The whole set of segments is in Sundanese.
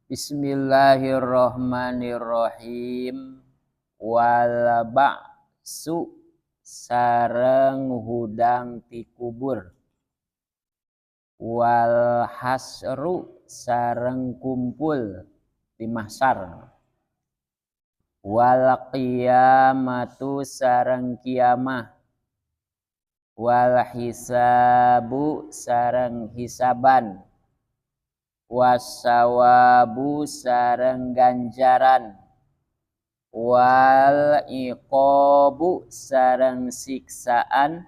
Bismillahirrahmanirrahim. Wal ba'su sareng hudang ti kubur. Wal hasru sareng kumpul di mahsyar. Wal qiyamatu sareng kiamah. Wal hisabu sareng hisaban. Wasawabu sareng ganjaran. Wal iqabu sareng siksaan.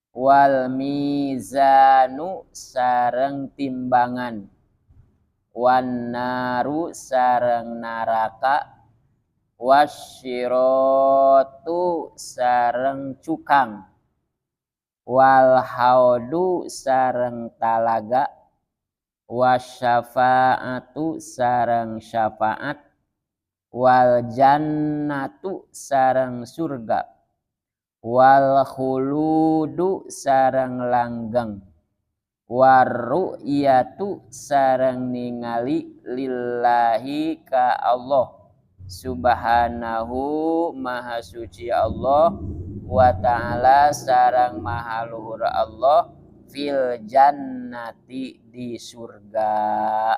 Wal mizanu sareng timbangan. Wan naru sareng naraka. Wasyiratu sareng cukang. Wal haudu sareng talaga. Wasyafa'atu sareng syafaat. Wal jannatu sareng surga. Wal khuludu sareng langgeng. Warru'yatu sareng ningali lillahi ka Allah subhanahu maha suci Allah wa ta'ala sareng maha luhur Allah fil jannati di surga.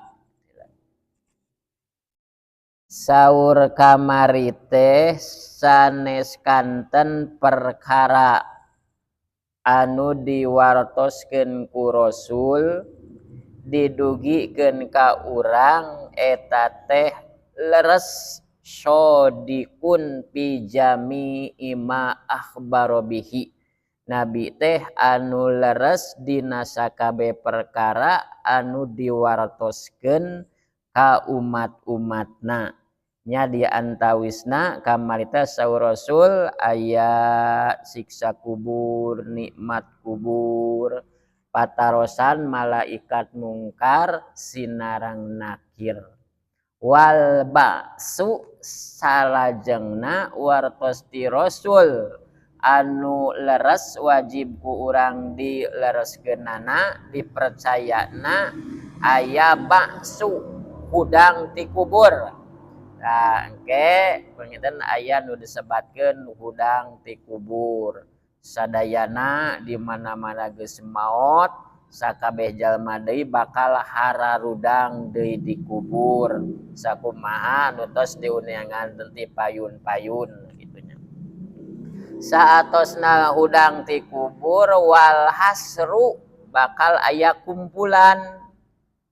Saur kamari teh sanes kanten perkara anu diwartoskeun ku Rasul didugikeun ka urang eta teh leres shodikun pi jami'i ma akhbaro bihi. Nabi teh anu leres dina sakabeh perkara anu diwartoskeun ka umat-umatna. Nya di antawisna kamari teh saur Rasul aya siksa kubur, nikmat kubur, patarosan malaikat mungkar, sinarang nakir. Wal ba'su salajengna wartos ti Rasul anu leres wajib ku urang dilereskeunana dipercayana aya ba'su hudang ti kubur. Nah, engke panginten aya nu disebatkeun hudang ti kubur. Sadayana di mana-mana geus maot sakabeh jalma deui bakal hararudang deui di kubur. Sakumaha nu tos diuniangan ti payun-payun gitunya. Saatosna hudang ti kubur wal hasru bakal aya kumpulan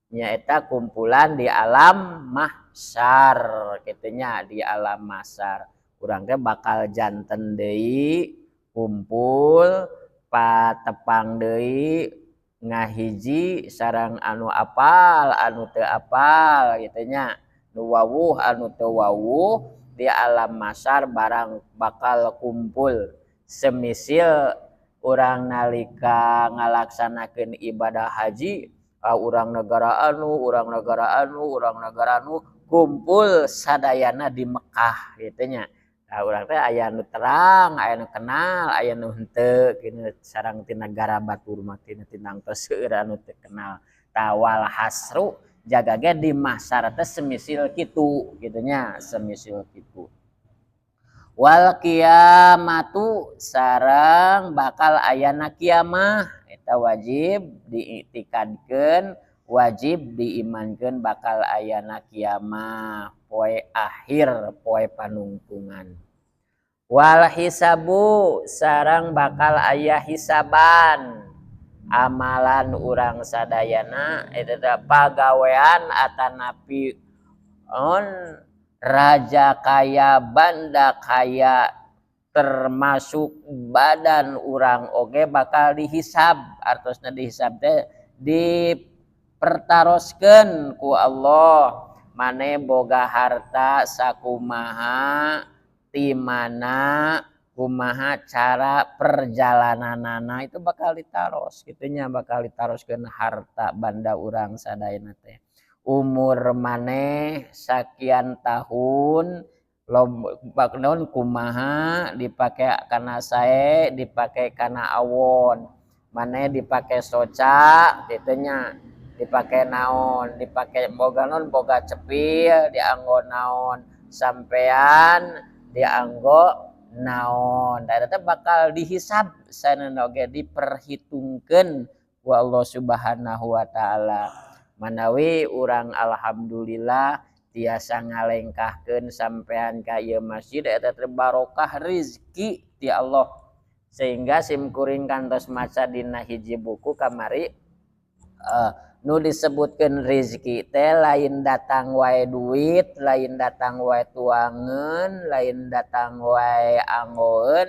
nyaeta kumpulan di alam mahsyar kitunya di alam mahsyar urang teh bakal janten deui kumpul patepang deui ngahiji sareng anu apal anu teu apal gitunya nu wawuh anu teu wawuh di alam mahsyar barang bakal kumpul semisil urang nalika ngalaksanakeun ibadah haji urang negara anu kumpul sadayana di Mekah gitunya. Nah, urang teh aya nu terang, aya nu kenal, aya nu henteu kitu sareng ti negara batur mah tinang tos seueur anu teu kenal. Tawal hasru jaga ge di mahsyar teh semisil kitu gitunya, semisil kitu. Wal qiyamatu sareng bakal ayana kiamah eta wajib diiktikadkeun, wajib diimankeun bakal ayana kiamah, poe akhir, poe panungtungan. Wal hisabu sareng bakal aya hisaban. Amalan urang sadayana eta pagawean atanapi raja kaya banda kaya termasuk badan urang oge bakal dihisab. Artosna dihisab teh dipertaroskeun ku Allah mane boga harta sakumaha ti mana kumaha cara perjalananana itu bakal ditaros gitunya, bakal ditaroskeun harta banda urang sadayana teh. Umur maneh sakian tahun naon kumaha dipake kana sae, dipake kana awon, maneh dipake soca gitunya. dipakai naon, dipakai boga naon, boga cepil dianggo naon, sampean dianggo naon, da eta bakal dihisab saneuna oge diperhitungkeun ku Allah Subhanahu wa taala. Manawi urang alhamdulillah tiasa ngalengkahkeun sampean ka ieu masjid eta teh barokah rezeki ti Allah, sehingga simkuring kantos maca dina hiji buku kamari nu disebutkeun rezeki teh lain datang wae duit, lain datang wae tuangeun, lain datang wae anggoeun,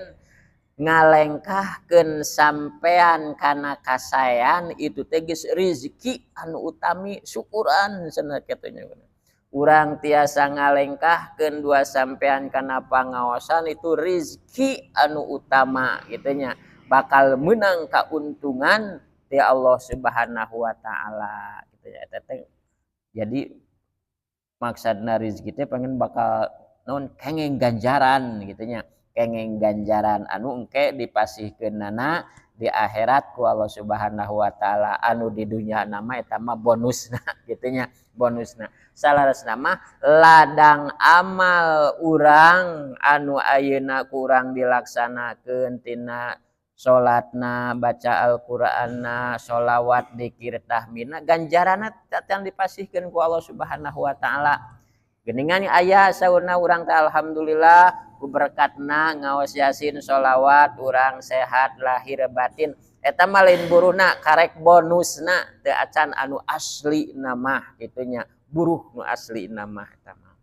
ngalengkahkeun sampean kana kasayan itu teh geus rezeki anu utami, syukuran cenah kitu nya. Urang tiasa ngalengkahkeun dua sampean kana pangaosan itu rezeki anu utama kitu nya, bakal meunang kauntungan ti Allah Subhanahu wa taala gitu ya. Jadi maksudna rezeki teh pengen bakal naon kengeng ganjaran gitu nya, kengeng ganjaran anu engke dipasihkeunana di akhirat ku Allah Subhanahu wa taala, anu di dunya nama eta mah bonusna gitu nya, bonusna. Salaresna mah ladang amal urang anu ayeuna kurang dilaksanakeun tina salatna, baca Al-Qur'anna, sholawat, dzikir, tahmidna, ganjaranna yang dipasihkeun ku Allah Subhanahu wa taala. Geuningan aya saurna urang teh alhamdulillah ku berkatna ngaos yasin, sholawat, urang sehat lahir batin. Eta mah lain buruhna karek bonusna teu acan anu asli mah kitu nya, buruh nu asli mah eta mah.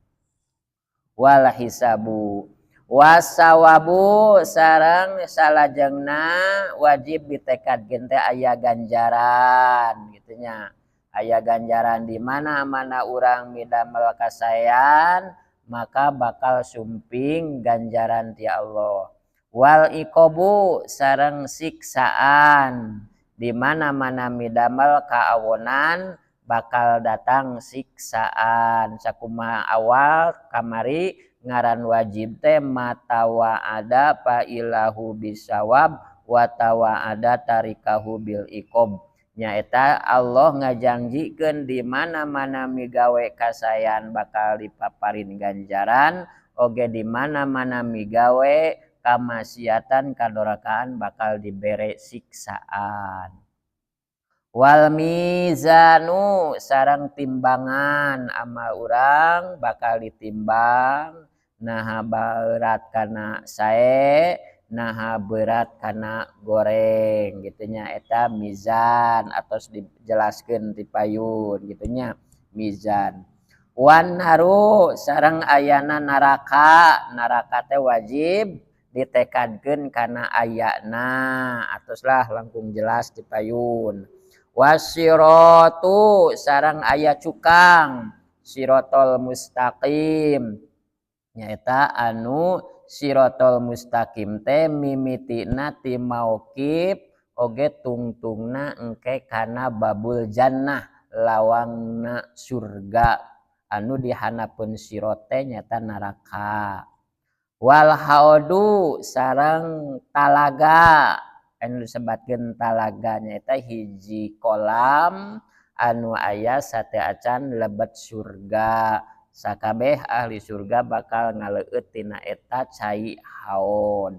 Wal hisabu wasawabu sareng salajengna wajib ditekadkeun teh aya ganjaran gitu nya, aya ganjaran di mana-mana urang midamel kasayan maka bakal sumping ganjaran ti Allah. Wal iqabu sareng siksaan, di mana-mana midamel kaawonan bakal datang siksaan. Sakumaha awal kamari ngaran wajib teh matawa ada fa ilahu bisawab wa tawa ada tarikahu bil iqab. Nyaeta Allah ngajanjikeun di mana-mana migawe kasayan bakal dipaparin ganjaran, oge di mana-mana migawe kamaksiatan kadurakaan bakal dibere siksaan. Wal mizanu sareng timbangan amal urang bakal ditimbang, naha berat kana sae, naha berat kana goreng gitu nya, eta mizan atos dijelaskeun ti payun gitu nya, mizan. Wan haru sareng ayana naraka, naraka teh wajib ditekadkeun kana ayana atoslah langkung jelas ti payun. Wasiratu sareng aya cukang, sirotol mustaqim nyaeta anu sirotol mustaqim teh mimitina ti mauqif oge tungtungna engke kana babul jannah, lawangna surga anu dihanapeun sirot teh nyaeta naraka. Wal haudu sareng talaga, anu disebatkeun talaga nyaeta hiji kolam anu aya sateu acan lebet surga, sakabeh ahli surga bakal ngaleueut tina eta cai haod.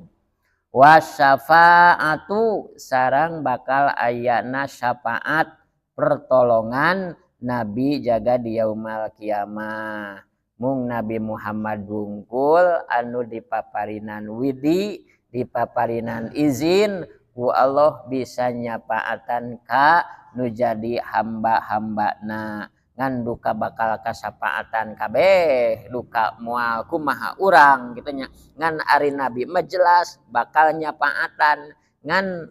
Wasyafaatu sareng bakal ayana syafaat pertolongan nabi jaga di yaumul kiamah. Mung Nabi Muhammad bungkul anu dipaparinan widi, dipaparinan izin ku Allah bisa nyapaatan ka nu jadi hamba-hambana, ngan duka bakal kasapaatan kabeh duka moal kumaha urang gitu nya, ngan ari Nabi mah jelas bakal nyapaatan, ngan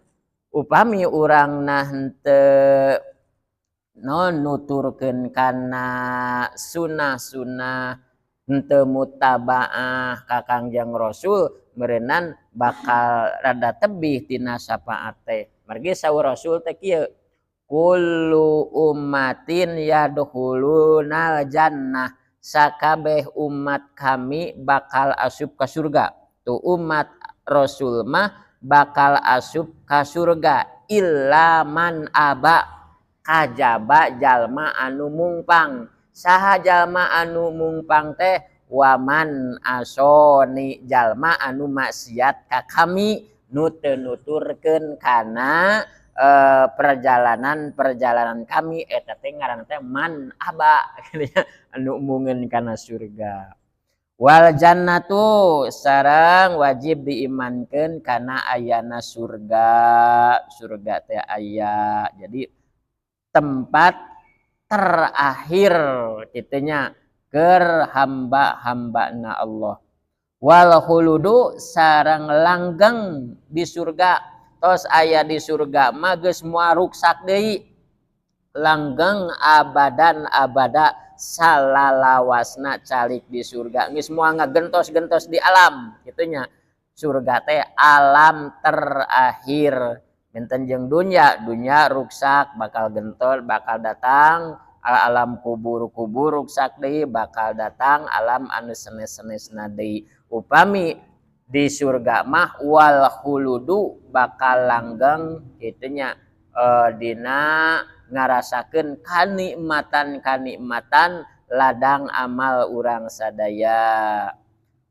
upami urang nah henteu non nuturkeun kana sunah-sunah henteu mutabaah ka Kangjeng Rasul meureunnan bakal rada tebih tina syafaat teh. Margi saur Rasul teh kieu, kullu ummatin yadkhulunal jannah, sakabeh umat kami bakal asup ka surga. Tu umat Rasul mah bakal asup ka surga illa man aba, kajaba jalma anu mungpang. Saha jalma anu mungpang teh waman asoni jalma anu maksiat ka kami nu teu nuturkeun kana perjalanan kami eta teh ngaranna teh man aba anu mungin kana surga. Wal jannatu sareng wajib diimankeun kana ayana surga. Surga teh aya. Jadi tempat terakhir kitunya keur hamba-hambana Allah. Wal khuludu sareng langgeng di surga. Tos aya di surga mah geus moal ruksak deui. Langgeng abadan abada salalawasna calik di surga. Geus moal ngagentos-gentos di alam kitunya. Surga teh alam terakhir. Benten jeung dunya ruksak bakal gentol bakal datang alam kubur ruksak deui bakal datang alam anu senes-senesna deui. Upami di surga mah wal khuludu bakal langgeng kitunya dina ngarasakeun kanikmatan ladang amal urang sadaya.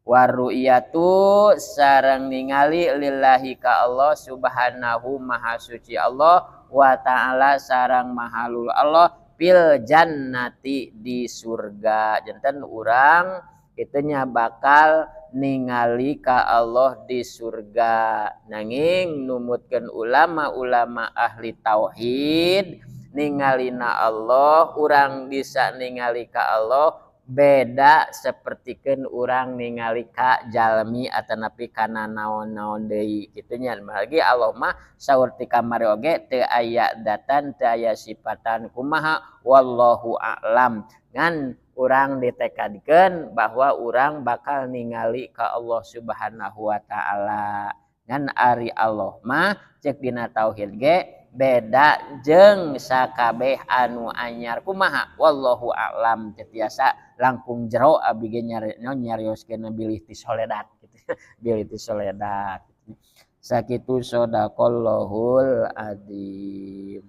Waru'yatu sareng ningali lillahi ka Allah subhanahu maha suci Allah wa ta'ala sareng mahalul Allah fil jannati di surga. Janten urang kitunya bakal ningali ka Allah di surga. Nanging numutkeun ulama-ulama ahli tauhid ningalina Allah urang bisa ningali ka Allah beda sapertikeun urang ningali ka jalmi atanapi kana naon-naon deui kitunya. Lagi Allah mah saur ti kamari oge teu aya datan teu aya sifatan kumaha wallahu a'lam. Ngan urang ditekadkeun bahwa urang bakal ningali ka Allah Subhanahu wa taala. Ngan ari Allah mah ceuk dina tauhid ge beda jeung sakabeh anu anyar kumaha wallahu a'lam. Tetiasa langkung jero abi ge nyarioskeun bilih ti soledat gitu. Bilih ti soledat. Sakitu sodaqallahul adzim.